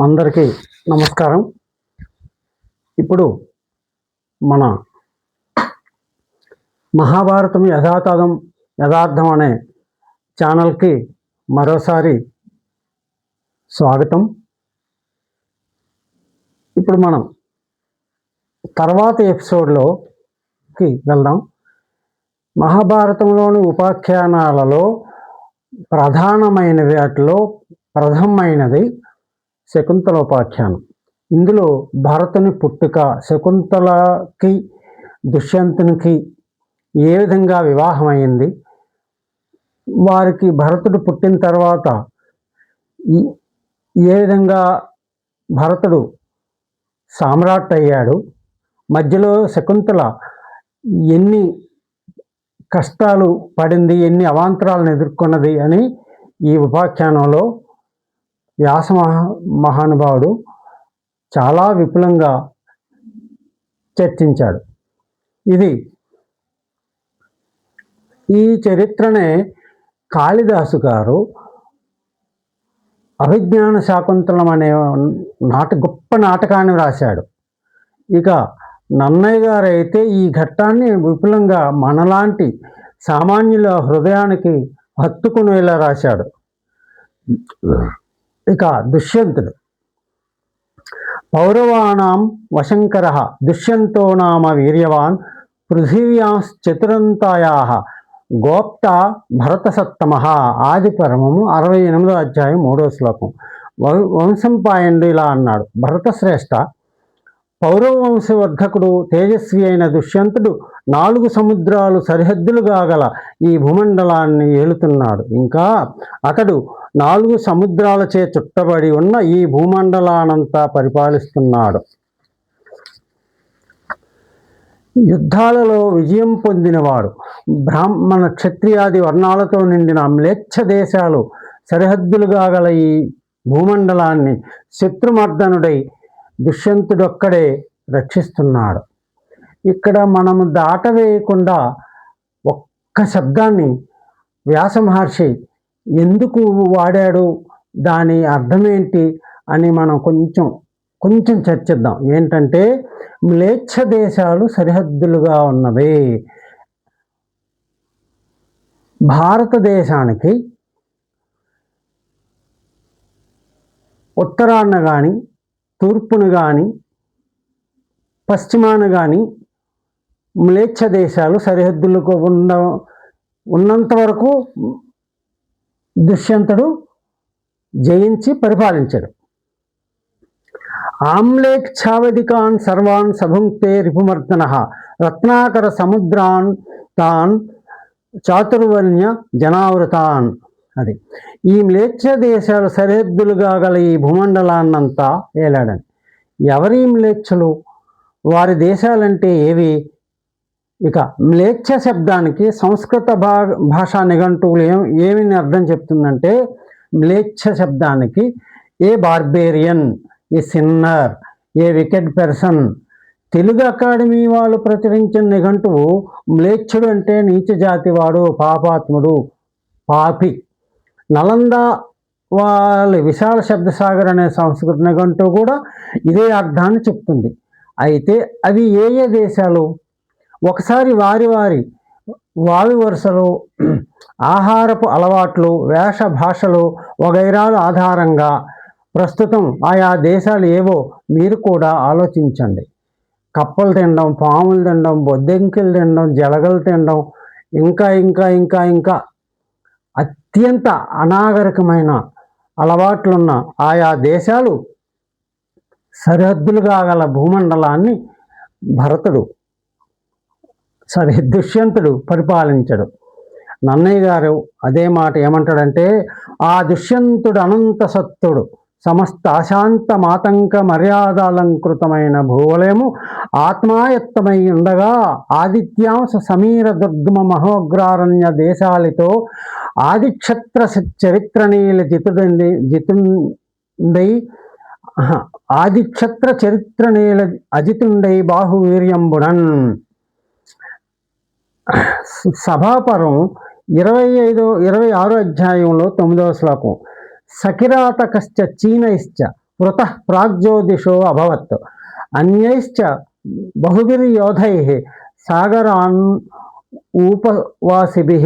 అందరికీ నమస్కారం. ఇప్పుడు మన మహాభారతం యథార్థం అనే ఛానల్కి మరోసారి స్వాగతం. ఇప్పుడు మనం తర్వాత ఎపిసోడ్లోకి వెళ్దాం. మహాభారతంలోని ఉపాఖ్యానాలలో ప్రథమమైనది శకుంతలోపాఖ్యానం. ఇందులో భరతుని పుట్టుక, శకుంతలకి దుష్యంతునికి ఏ విధంగా వివాహమైంది, వారికి భరతుడు పుట్టిన తర్వాత ఏ విధంగా భరతుడు సామ్రాట్ అయ్యాడు, మధ్యలో శకుంతల ఎన్ని కష్టాలు పడింది, ఎన్ని అవాంతరాలను ఎదుర్కొన్నది అని ఈ ఉపాఖ్యానంలో వ్యాస మహానుభావుడు చాలా విపులంగా చర్చించాడు. ఈ చరిత్రనే కాళిదాసు గారు అభిజ్ఞాన శాకుంతలం అనే గొప్ప నాటకాన్ని రాశాడు. ఇక నన్నయ్య గారు అయితే ఈ ఘట్టాన్ని విపులంగా మనలాంటి సామాన్యుల హృదయానికి హత్తుకునేలా రాశాడు. ఇక దుష్యంతుడు. పౌరవాణం వశంకర దుష్యంతో నామ వీర్యవాన్ పృథివ్యాశ్చతురంతాయా గోప్త భరతసత్తమ. ఆది పరమము 68వ అధ్యాయం 3వ శ్లోకం. వంశంపాయనుడు ఇలా అన్నాడు: భరతశ్రేష్ఠ, పౌరవ వంశవర్ధకుడు తేజస్వి అయిన దుష్యంతుడు 4 సముద్రాలు సరిహద్దులుగా గల ఈ భూమండలాన్ని ఏలుతున్నాడు. ఇంకా అతడు 4 సముద్రాలచే చుట్టబడి ఉన్న ఈ భూమండలానంతా పరిపాలిస్తున్నాడు. యుద్ధాలలో విజయం పొందినవాడు. బ్రాహ్మణ క్షత్రియాది వర్ణాలతో నిండిన మ్లేచ్ఛ దేశాలు సరిహద్దులుగా గల ఈ భూమండలాన్ని శత్రుమర్దనుడై దుష్యంతుడొక్కడే రక్షిస్తున్నాడు. ఇక్కడ మనము దాటవేయకుండా ఒక్క శబ్దాన్ని వ్యాస మహర్షి ఎందుకు వాడాడు, దాని అర్థమేంటి అని మనం కొంచెం చర్చిద్దాం. ఏంటంటే, మ్లేచ్ఛ దేశాలు సరిహద్దులుగా ఉన్నవి. భారతదేశానికి ఉత్తరాన కానీ, తూర్పును కానీ, పశ్చిమాన కానీ మ్లేచ్ఛ దేశాలు సరిహద్దులకు ఉన్నంత వరకు దుష్యంతుడు జయించి పరిపాలించాడు. ఆమ్లేచ్ఛావధికాన్ సర్వాన్ సభుంక్తే రిపుమర్దన రత్నాకర సముద్రాన్ తాన్ చాతుర్వర్ణ్య జనావృతాన్. అది ఈ మ్లేచ్ఛ దేశాలు సరిహద్దులుగా గల ఈ భూమండలాన్నంతా ఏలాడని. ఎవరి మ్లేచ్ఛలు, వారి దేశాలంటే ఏవి? ఇక మ్లేచ్ఛ శబ్దానికి సంస్కృత భాషా నిఘంటువులు ఏమని అర్థం చెప్తుందంటే, మ్లేచ్ఛ శబ్దానికి a barbarian, a sinner, a wicked person. Telugu academy వాళ్ళు ప్రచురించిన నిఘంటువు మ్లేచ్ఛుడు అంటే నీచ జాతివాడు, పాపాత్ముడు, పాపి. నలంద వాళ్ళ విశాల శబ్దసాగర్ అనే సంస్కృత నిఘంటువు కూడా ఇదే అర్థాన్ని చెప్తుంది. అయితే అవి ఏ దేశాలు? ఒకసారి వారి వావి వరుసలు, ఆహారపు అలవాట్లు, వేష భాషలు వగైరాల ఆధారంగా ప్రస్తుతం ఆయా దేశాలు ఏవో మీరు కూడా ఆలోచించండి. కప్పలు తినడం, పాములు తినడం, బొద్దెంకిలు తినడం, జలగలు తినడం, ఇంకా అత్యంత అనాగరికమైన అలవాట్లున్న ఆయా దేశాలు సరిహద్దులుగా గల భూమండలాన్ని దుష్యంతుడు పరిపాలించడు. నన్నయ్య గారు అదే మాట ఏమంటాడంటే, ఆ దుష్యంతుడు అనంత సత్తుడు, సమస్త అశాంత మాతంక మర్యాదాలంకృతమైన భూవలయము ఆత్మాయత్తమై ఉండగా ఆదిత్యాంశ సమీర దుర్గమ మహోగ్రారణ్య దేశాలతో ఆదిక్షత్ర చరిత్రనీల ఆదిక్షత్ర చరిత్రనీల అజితుండై బాహువీర్యంబుడన్. సభాపరం 26వ అధ్యాయంలో 9వ శ్లోకం. సకిరాతకశ్చ చీనైశ్చ పృతః ప్రాగ్జ్యోతిషో అభవత్ అన్యైశ్చ బహుభిర్యోధైః సాగరాన్ ఉపవాసిభిః.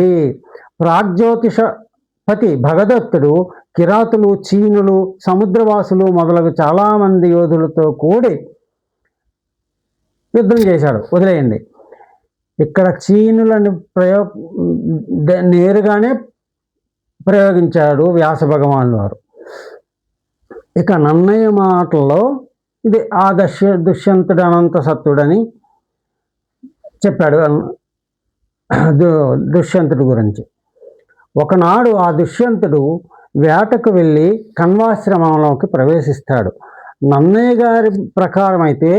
ప్రాగ్జ్యోతిషపతి భగదత్తుడు కిరాతులు, చీనులు, సముద్రవాసులు మొదలగు చాలామంది యోధులతో కూడి యుద్ధం చేశాడు. వదిలేయండి, ఇక్కడ చీనులను నేరుగానే ప్రయోగించాడు వ్యాస భగవాన్ వారు. ఇక నన్నయ్య మాటల్లో ఇది ఆ దుష్యంతుడు అనంత సత్తుడని చెప్పాడు దుష్యంతుడి గురించి. ఒకనాడు ఆ దుష్యంతుడు వేటకు వెళ్ళి కణ్వాశ్రమంలోకి ప్రవేశిస్తాడు. నన్నయ్య గారి ప్రకారం అయితే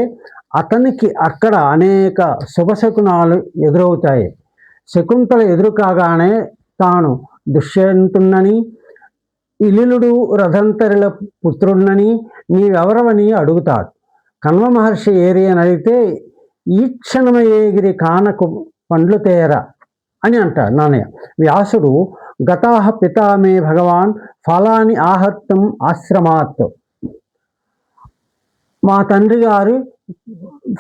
అతనికి అక్కడ అనేక శుభశకునాలు ఎదురవుతాయి. శకుంతల ఎదురు కాగానే తాను దుష్యంతుణ్ణని, ఇలిలుడు రథంతరిల పుత్రుణ్ణని, నీవెవరవని అడుగుతాడు. కణ్వ మహర్షి ఏరి అని అడిగితే ఈ క్షణమయేగిరి కానకు పండ్లు తేర అని అంటాడు నాన్నయ్య. వ్యాసుడు గతాహ పితా మే భగవాన్ ఫలాని ఆహత్తం ఆశ్రమాత్, మా తండ్రి గారు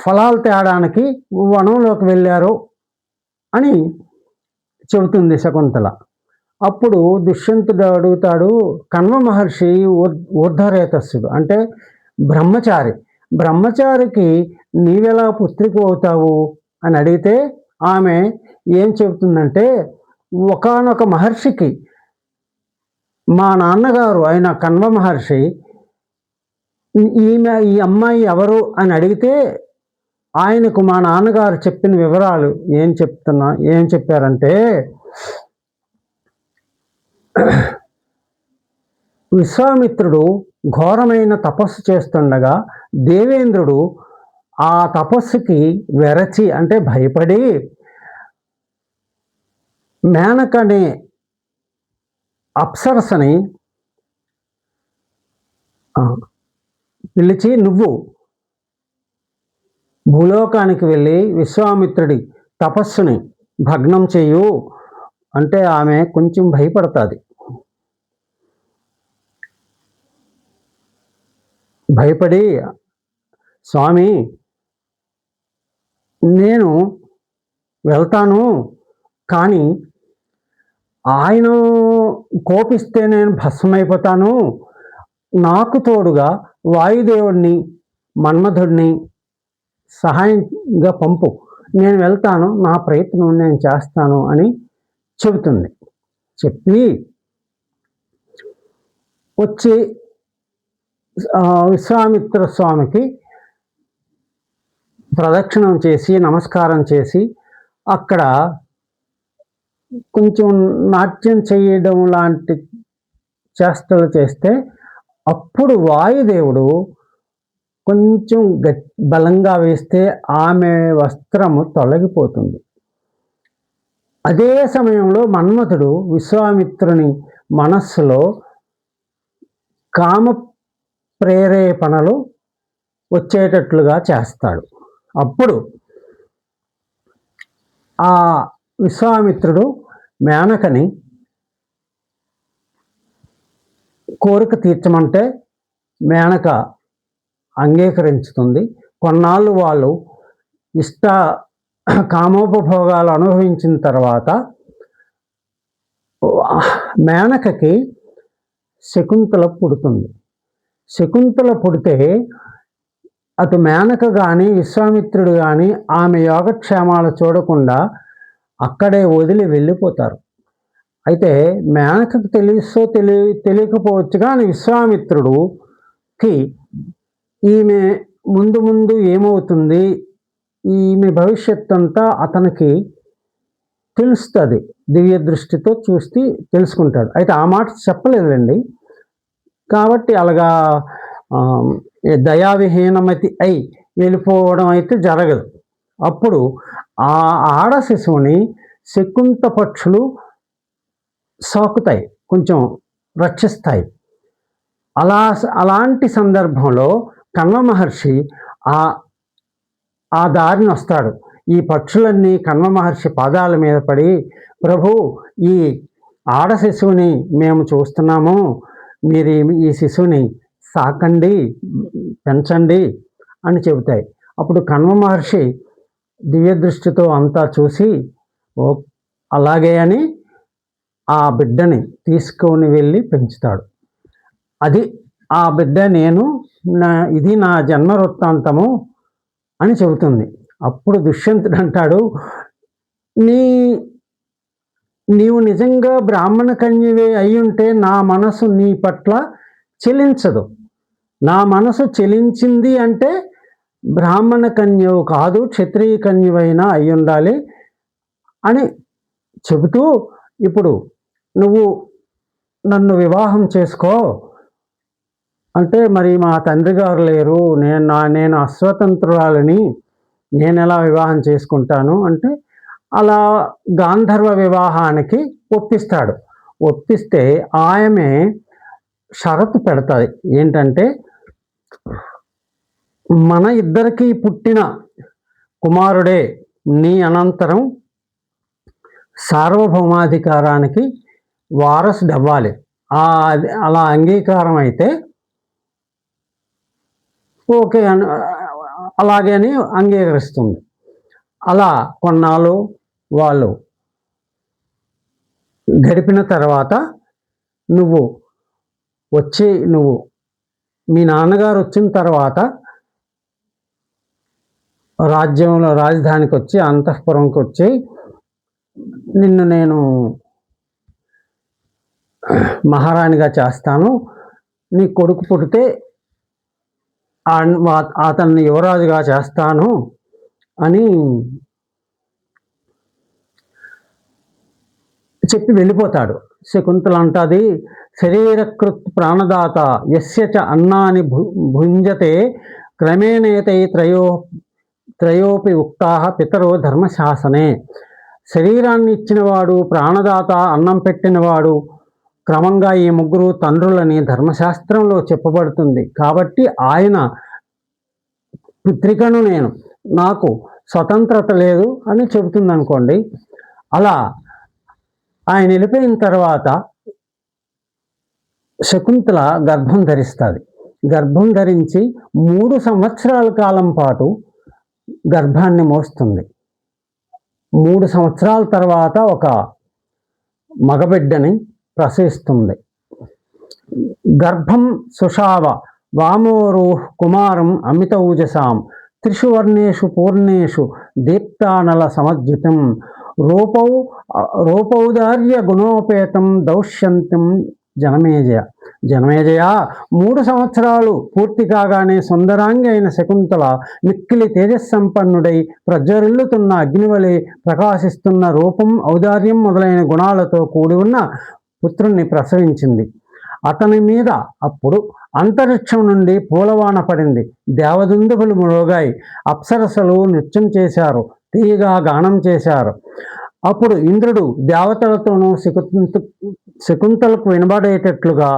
ఫలాలు తేడానికి వనంలోకి వెళ్ళారు అని చెబుతుంది శకుంతల. అప్పుడు దుష్యంతుడు అడుగుతాడు, కణ్వ మహర్షి ఊర్ధ్వరేతస్సుడు అంటే బ్రహ్మచారి, బ్రహ్మచారికి నీవెలా పుత్రిక అవుతావు అని అడిగితే ఆమె ఏం చెబుతుందంటే, ఒకానొక మహర్షికి మా నాన్నగారు అయిన కణ్వ మహర్షి ఈ అమ్మాయి ఎవరు అని అడిగితే ఆయనకు మా నాన్నగారు చెప్పిన వివరాలు ఏం చెప్పారంటే, విశ్వామిత్రుడు ఘోరమైన తపస్సు చేస్తుండగా దేవేంద్రుడు ఆ తపస్సుకి వెరచి అంటే భయపడి మేనకనే అప్సరసని పిలిచి, నువ్వు భూలోకానికి వెళ్ళి విశ్వామిత్రుడి తపస్సుని భగ్నం చేయు అంటే ఆమె కొంచెం భయపడుతుంది. భయపడి, స్వామి నేను వెళ్తాను, కానీ ఆయన కోపిస్తే నేను భస్మైపోతాను, నాకు తోడుగా వాయుదేవుడిని మన్మధుడిని సహాయంగా పంపు, నేను వెళ్తాను, నా ప్రయత్నం నేను చేస్తాను అని చెబుతుంది. చెప్పి వచ్చి విశ్వామిత్ర స్వామికి ప్రదక్షిణం చేసి నమస్కారం చేసి అక్కడ కొంచెం నాట్యం చేయడం లాంటి చేష్టలు చేస్తే అప్పుడు వాయుదేవుడు కొంచెం బలంగా వేస్తే ఆమె వస్త్రము తొలగిపోతుంది. అదే సమయంలో మన్మథుడు విశ్వామిత్రుని మనస్సులో కామ ప్రేరేపణలు వచ్చేటట్లుగా చేస్తాడు. అప్పుడు ఆ విశ్వామిత్రుడు మేనకని కోరిక తీర్చమంటే మేనక అంగీకరించుతుంది. కొన్నాళ్ళు వాళ్ళు కామోపభోగాలు అనుభవించిన తర్వాత మేనకకి శకుంతల పుడుతుంది. శకుంతల పుడితే అటు మేనక కానీ విశ్వామిత్రుడు కానీ ఆమె యోగక్షేమాలు చూడకుండా అక్కడే వదిలి వెళ్ళిపోతారు. అయితే మేనకకు తెలియకపోవచ్చు, కానీ విశ్వామిత్రుడుకి ఈమె ముందు ఏమవుతుంది, ఈమె భవిష్యత్తు అంతా అతనికి తెలుస్తుంది, దివ్య దృష్టితో చూసి తెలుసుకుంటాడు. అయితే ఆ మాట చెప్పలేదండి, కాబట్టి అలాగా దయావిహీనమతి అయి వెళ్ళిపోవడం అయితే జరగదు. అప్పుడు ఆ ఆడ శిశువుని శకుంత పక్షులు సాకుతాయి, కొంచెం రక్షిస్తాయి. అలాంటి సందర్భంలో కణ్వ మహర్షి ఆ దారిని వస్తాడు. ఈ పక్షులన్నీ కణ్వ మహర్షి పాదాల మీద పడి, ప్రభు ఈ ఆడ శిశువుని మేము చూస్తున్నాము, మీరు ఈ శిశువుని సాకండి, పెంచండి అని చెబుతాయి. అప్పుడు కణ్వ మహర్షి దివ్య దృష్టితో అంతా చూసి ఓ అలాగే అని ఆ బిడ్డని తీసుకొని వెళ్ళి పెంచుతాడు. అది ఆ బిడ్డ ఇది నా జన్మ వృత్తాంతము అని చెబుతుంది. అప్పుడు దుష్యంతుడు అంటాడు, నీవు నిజంగా బ్రాహ్మణ కన్యవే అయ్యుంటే నా మనసు నీ పట్ల చెలించదు. నా మనసు చెలించింది అంటే బ్రాహ్మణ కన్యవు కాదు, క్షత్రియ కన్యవైనా అయి ఉండాలి అని చెబుతూ, ఇప్పుడు నువ్వు నన్ను వివాహం చేసుకో అంటే, మరి మా తండ్రి గారు లేరు, నేను అస్వతంత్రురాలని, నేను ఎలా వివాహం చేసుకుంటాను అంటే, అలా గాంధర్వ వివాహానికి ఒప్పిస్తాడు. ఒప్పిస్తే ఆమె షరతు పెడతాది. ఏంటంటే, మన ఇద్దరికి పుట్టిన కుమారుడే నీ అనంతరం సార్వభౌమాధికారానికి వారసుడు అవ్వాలి. అలా అంగీకారం అయితే ఓకే అని అలాగే అని అంగీకరిస్తుంది. అలా కొన్నాళ్ళు వాళ్ళు గడిపిన తర్వాత నువ్వు మీ నాన్నగారు వచ్చిన తర్వాత రాజధానికి వచ్చి అంతఃపురంకి వచ్చి నిన్ను నేను మహారాణిగా చేస్తాను, నీ కొడుకు పుడితే అతన్ని యువరాజుగా చేస్తాను అని చెప్పి వెళ్ళిపోతాడు. శకుంతల అంటది, శరీరకృత్ ప్రాణదాత యస్య చ అన్నాని భుంజతే క్రమేణేతై త్రయోపి ఉక్తాః పితరో ధర్మశాసనే. శరీరాన్ని ఇచ్చినవాడు, ప్రాణదాత, అన్నం పెట్టినవాడు, క్రమంగా ఈ ముగ్గురు తండ్రులని ధర్మశాస్త్రంలో చెప్పబడుతుంది. కాబట్టి ఆయన పుత్రికను నేను, నాకు స్వతంత్రత లేదు అని చెబుతుంది అనుకోండి. అలా ఆయన వెళ్ళిపోయిన తర్వాత శకుంతల గర్భం ధరిస్తుంది. గర్భం ధరించి 3 సంవత్సరాల కాలం పాటు గర్భాన్ని మోస్తుంది. 3 సంవత్సరాల తర్వాత ఒక మగబిడ్డని ప్రసవిస్తుంది. గర్భం సుషావ వామోరు కుమారం అమిత ఊజసాం త్రిషు వర్ణేషు పూర్ణేషు దీప్తానల సమజ్జితం రూపౌదార్య గుణోపేతం దౌష్యంతం జనమేజయ 3 సంవత్సరాలు పూర్తి కాగానే సుందరాంగి అయిన శకుంతల మిక్కిలి తేజస్సంపన్నుడై ప్రజ్వరిల్లుతున్న అగ్నివలే ప్రకాశిస్తున్న రూపం, ఔదార్యం మొదలైన గుణాలతో కూడి ఉన్న పుత్రుణ్ణి ప్రసవించింది. అతని మీద అప్పుడు అంతరిక్షం నుండి పూలవాన పడింది. దేవదుందుభులు మ్రోగాయి, అప్సరసలు నృత్యం చేశారు, తీయగా గానం చేశారు. అప్పుడు ఇంద్రుడు దేవతలతోనూ శకుంతలకు వినబడేటట్లుగా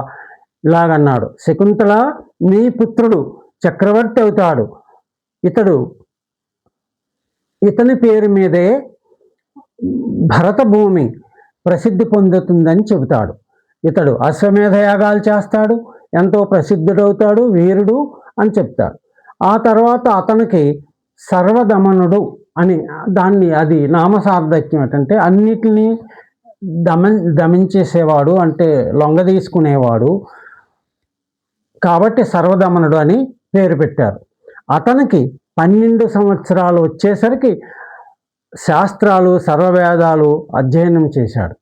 ఇలాగన్నాడు, శకుంతల, నీ పుత్రుడు చక్రవర్తి అవుతాడు. ఇతని పేరు మీదే భరత భూమి ప్రసిద్ధి పొందుతుందని చెబుతాడు. ఇతడు అశ్వమేధ యాగాలు చేస్తాడు, ఎంతో ప్రసిద్ధుడవుతాడు, వీరుడు అని చెప్తాడు. ఆ తర్వాత అతనికి సర్వదమనుడు అని అది నామసార్థక్యం. ఏంటంటే అన్నిటినీ దమించేసేవాడు, అంటే లొంగ తీసుకునేవాడు కాబట్టి సర్వదమనుడు అని పేరు పెట్టారు. అతనికి 12 సంవత్సరాలు వచ్చేసరికి శాస్త్రాలు, సర్వవేదాలు అధ్యయనం చేశాడు.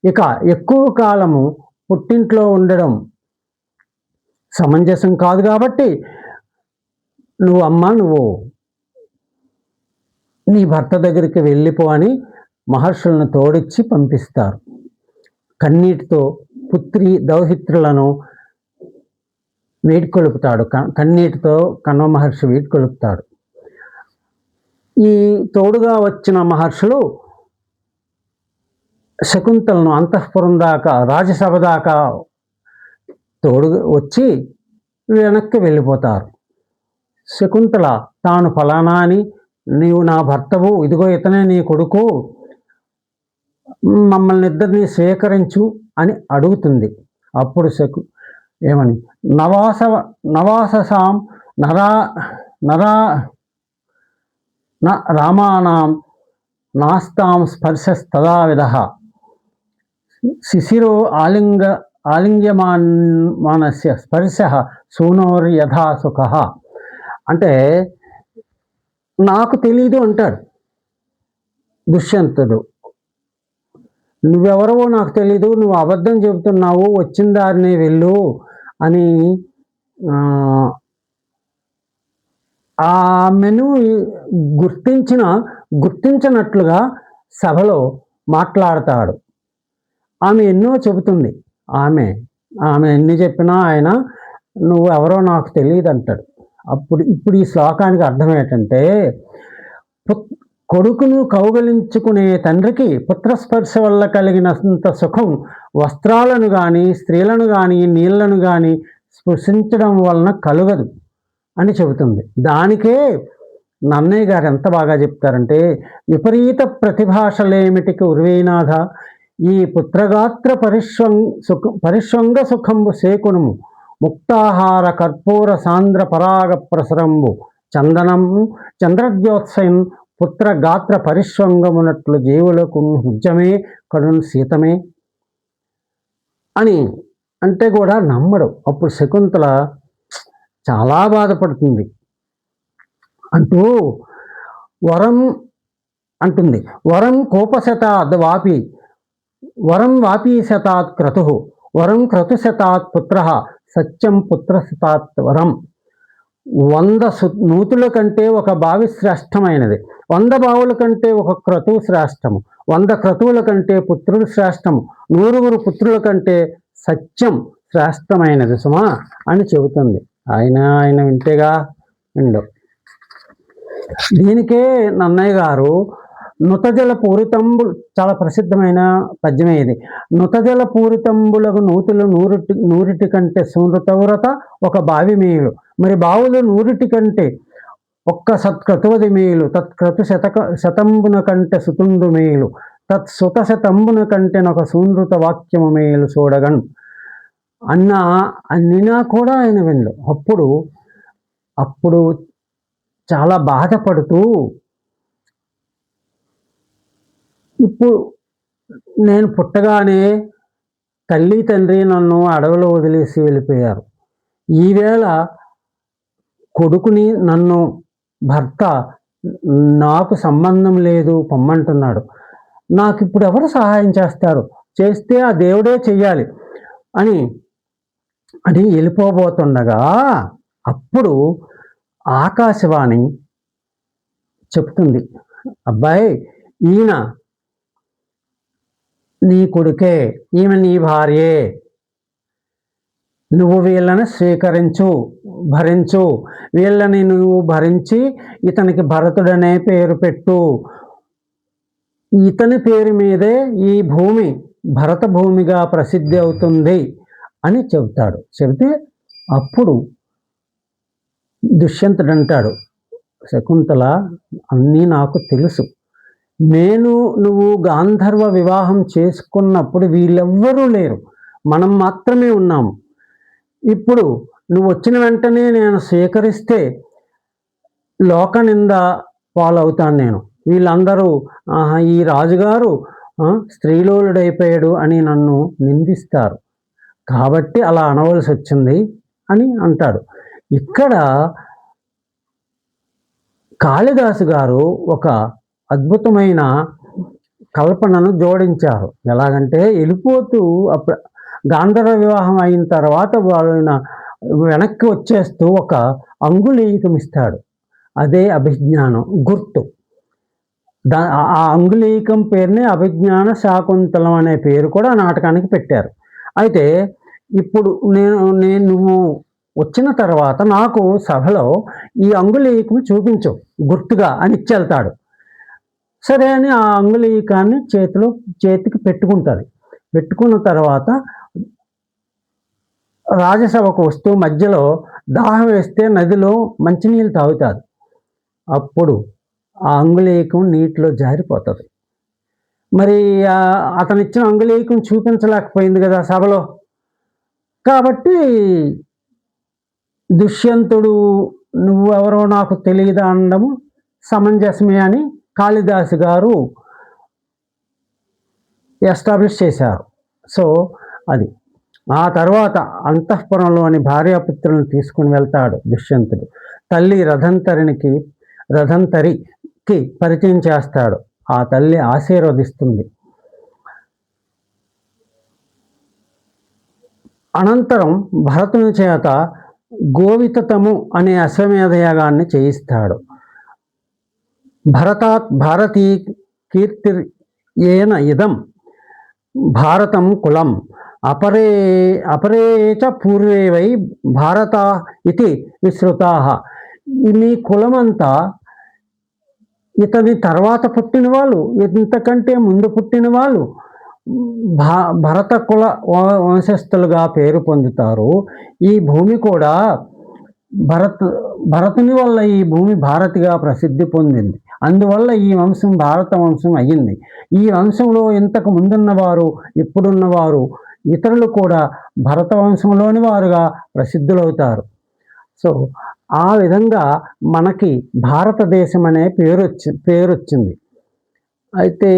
ఇక ఎక్కువ కాలము పుట్టింట్లో ఉండడం సమంజసం కాదు కాబట్టి నువ్వు నీ భర్త దగ్గరికి వెళ్ళిపో అని మహర్షులను తోడిచ్చి పంపిస్తారు. కన్నీటితో పుత్రి దౌహిత్రులను వీడ్కొలుపుతాడు. కన్నీటితో కణ్వ మహర్షి వీడ్కొలుపుతాడు. ఈ తోడుగా వచ్చిన మహర్షులు శకుంతలను అంతఃపురం దాకా, రాజసభ దాకా తోడుగా వచ్చి వెనక్కి వెళ్ళిపోతారు. శకుంతల తాను ఫలానా అని, నీవు నా భర్తవు, ఇదిగో ఇతనే నీ కొడుకు, మమ్మల్ని ఇద్దరిని స్వీకరించు అని అడుగుతుంది. అప్పుడు ఏమని, నవాససాం నరా నరా రామానాం నాస్తాం స్పర్శస్తదావిధ శిశిరో ఆలింగ్యమానస్య స్పర్శ సూనోర్యథా సుఖ. అంటే నాకు తెలీదు అంటాడు దుష్యంతుడు. నువ్వెవరవో నాకు తెలీదు, నువ్వు అబద్ధం చెబుతున్నావు, వచ్చిన దారినే వెళ్ళు అని ఆమెను గుర్తించినట్లుగా సభలో మాట్లాడతాడు. ఆమె ఎన్నో చెబుతుంది. ఆమె ఎన్ని చెప్పినా ఆయన నువ్వు ఎవరో నాకు తెలియదు అంటాడు. ఇప్పుడు ఈ శ్లోకానికి అర్థం ఏంటంటే, కొడుకును కౌగలించుకునే తండ్రికి పుత్రస్పర్శ వల్ల కలిగినంత సుఖం వస్త్రాలను కానీ, స్త్రీలను కానీ, నీళ్లను కానీ స్పృశించడం వలన కలుగదు అని చెబుతుంది. దానికే నన్నయ్య గారు ఎంత బాగా చెప్తారంటే, విపరీత ప్రతిభాషలేమిటికి ఉర్వీనాథ, ఈ పుత్రగాత్ర పరిష్వంగ సుఖంబు సేకునము, ముక్తాహార కర్పూర సాంద్ర పరాగ ప్రసరంబు చందనము చంద్రజ్యోత్సయం పుత్రగాత్ర పరిష్వంగమునట్లు జీవులకు హుజ్జమే కడును శీతమే అని అంటే కూడా నమ్మడు. అప్పుడు శకుంతల చాలా బాధపడుతుంది. అంటూ వరం అంటుంది, వరం కోపశతాద్ వాపి వరం వాపీ శతాత్ క్రతు వరం క్రతుశతాత్ పుత్ర సత్యం పుత్రశతాత్ వరం. 100 నూతుల కంటే ఒక బావి శ్రేష్టమైనది, 100 బావుల కంటే ఒక క్రతువు శ్రేష్టము, 100 క్రతువుల కంటే పుత్రుడు శ్రేష్టము, 100 పుత్రుల కంటే సత్యం శ్రేష్టమైనది సుమా అని చెబుతుంది. ఆయన వింటేగా విండు. దీనికే నన్నయ్య గారు నుతజల పూరితంబు, చాలా ప్రసిద్ధమైన పద్యమే ఇది. నుతజల పూరితంబులకు నూతులు నూరిటి కంటే సునృతవ్రత ఒక బావి మేలు, మరి బావులు 100 కంటే ఒక్క సత్క్రతువది మేలు, తత్క్రతు శతంబున కంటే సుతుండు మేలు, తత్సుత శతంబున కంటే ఒక సూనృత వాక్యము మేలు చూడగన్ అన్నినా కూడా ఆయన విండు. అప్పుడు చాలా బాధపడుతూ, ఇప్పుడు నేను పుట్టగానే తల్లి తండ్రి నన్ను అడవిలో వదిలేసి వెళ్ళిపోయారు, ఈవేళ కొడుకుని నన్ను భర్త నాకు సంబంధం లేదు పొమ్మంటున్నాడు, నాకు ఇప్పుడు ఎవరు సహాయం చేస్తారు, చేస్తే ఆ దేవుడే చెయ్యాలి అని వెళ్ళిపోబోతుండగా అప్పుడు ఆకాశవాణి చెప్తుంది, అబ్బాయి ఈయన నీ కొడుకే, ఈమె నీ భార్యే, నువ్వు వీళ్ళని భరించు, వీళ్ళని నువ్వు భరించి ఇతనికి భరతుడనే పేరు పెట్టు, ఇతని పేరు మీదే ఈ భూమి భరత భూమిగా ప్రసిద్ధి అవుతుంది అని చెబుతాడు. చెబితే అప్పుడు దుష్యంతుడు అంటాడు, శకుంతల అన్నీ నాకు తెలుసు, నువ్వు గాంధర్వ వివాహం చేసుకున్నప్పుడు వీళ్ళెవ్వరూ లేరు, మనం మాత్రమే ఉన్నాము. ఇప్పుడు నువ్వు వచ్చిన వెంటనే నేను స్వీకరిస్తే లోక నింద పాలవుతాను నేను, వీళ్ళందరూ ఈ రాజుగారు స్త్రీలోలుడైపోయాడు అని నన్ను నిందిస్తారు, కాబట్టి అలా అనవలసి వచ్చింది అని అంటాడు. ఇక్కడ కాళిదాసు గారు ఒక అద్భుతమైన కల్పనను జోడించారు. ఎలాగంటే, వెళ్ళిపోతూ గాంధర్వ వివాహం అయిన తర్వాత వాళ్ళని వెనక్కి వచ్చేస్తూ ఒక అంగుళీకం ఇస్తాడు, అదే అభిజ్ఞానం గుర్తు. ఆ అంగుళీకం పేరుని అభిజ్ఞాన శాకుంతలం అనే పేరు కూడా నాటకానికి పెట్టారు. అయితే ఇప్పుడు నువ్వు వచ్చిన తర్వాత నాకు సభలో ఈ అంగుళీకం చూపించు గుర్తుగా అని ఇచ్చెళ్తాడు. సరే అని ఆ అంగుళీకాన్ని చేతికి పెట్టుకుంటుంది. పెట్టుకున్న తర్వాత రాజసభకు వస్తూ మధ్యలో దాహం వేస్తే నదిలో మంచినీళ్ళు తాగుతాడు. అప్పుడు ఆ అంగుళీకం నీటిలో జారిపోతుంది. మరి అతను ఇచ్చిన అంగుళీకం చూపించలేకపోయింది కదా సభలో, కాబట్టి దుష్యంతుడు నువ్వెవరో నాకు తెలియదా అనడము సమంజసమే అని కాళిదాసు గారు ఎస్టాబ్లిష్ చేశారు. సో అది ఆ తర్వాత అంతఃపురంలోని భార్యాపుత్రులను తీసుకుని వెళ్తాడు దుష్యంతుడు. తల్లి రథంతరికి పరిచయం చేస్తాడు. ఆ తల్లి ఆశీర్వదిస్తుంది. అనంతరం భరతుని చేత గోవితతము అనే అశ్వమేధ యాగాన్ని చేయిస్తాడు. భారతీ కీర్తి ఏన ఇదం భారతం కులం అపరే చ పూర్వే వై భారత ఇది విశ్రుతా. మీ కులమంతా ఇతని తర్వాత పుట్టిన వాళ్ళు, ఇంతకంటే ముందు పుట్టిన వాళ్ళు భరత కుల వంశస్థులుగా పేరు పొందుతారు. ఈ భూమి కూడా భరతుని వల్ల ఈ భూమి భారతిగా ప్రసిద్ధి పొందింది. అందువల్ల ఈ వంశం భారత వంశం అయ్యింది. ఈ వంశంలో ఇంతకు ముందున్నవారు, ఇప్పుడున్నవారు, ఇతరులు కూడా భరత వంశంలోని వారుగా ప్రసిద్ధులవుతారు. సో ఆ విధంగా మనకి భారతదేశం అనే పేరు వచ్చింది. అయితే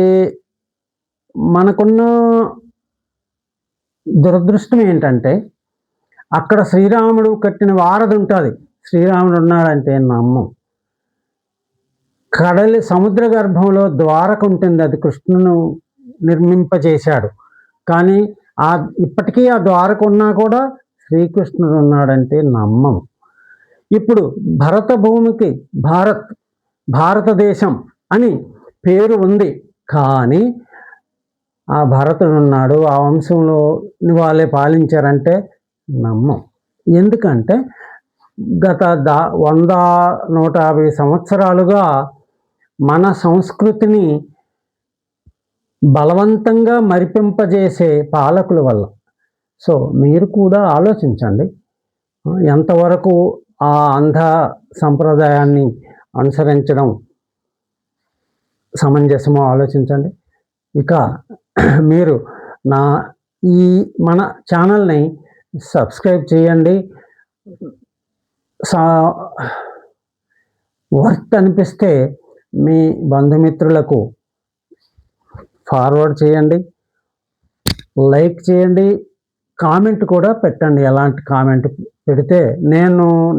మనకున్న దురదృష్టం ఏంటంటే అక్కడ శ్రీరాముడు కట్టిన వారధి ఉంటుంది. శ్రీరాముడు ఉన్నాడంటే నమ్మం. సముద్ర గర్భంలో ద్వారక ఉంటుంది, అది కృష్ణును నిర్మింపజేశాడు. కానీ ఇప్పటికీ ఆ ద్వారక ఉన్నా కూడా శ్రీకృష్ణుడు ఉన్నాడంటే నమ్మం. ఇప్పుడు భరత భూమికి భారతదేశం అని పేరు ఉంది, కానీ ఆ భరతుడు ఉన్నాడు, ఆ వంశంలో వాళ్ళే పాలించారంటే నమ్మం. ఎందుకంటే గత 100-150 సంవత్సరాలుగా మన సంస్కృతిని బలవంతంగా మరిపింపజేసే పాలకుల వల్ల. సో మీరు కూడా ఆలోచించండి, ఎంతవరకు ఆ అంధ సంప్రదాయాన్ని అనుసరించడం సమంజసమో ఆలోచించండి. ఇక మీరు మన ఛానల్ని సబ్స్క్రైబ్ చేయండి. వర్త్ అనిపిస్తే మీ బంధుమిత్రులకు ఫార్వర్డ్ చేయండి, లైక్ చేయండి, కామెంట్ కూడా పెట్టండి. ఎలాంటి కామెంట్ పెడితే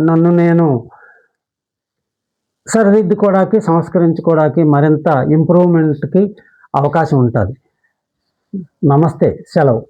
నన్ను నేను సరిదిద్దుకోవడానికి, సంస్కరించుకోవడానికి, మరింత ఇంప్రూవ్మెంట్కి అవకాశం ఉంటుంది. నమస్తే, సెలవు.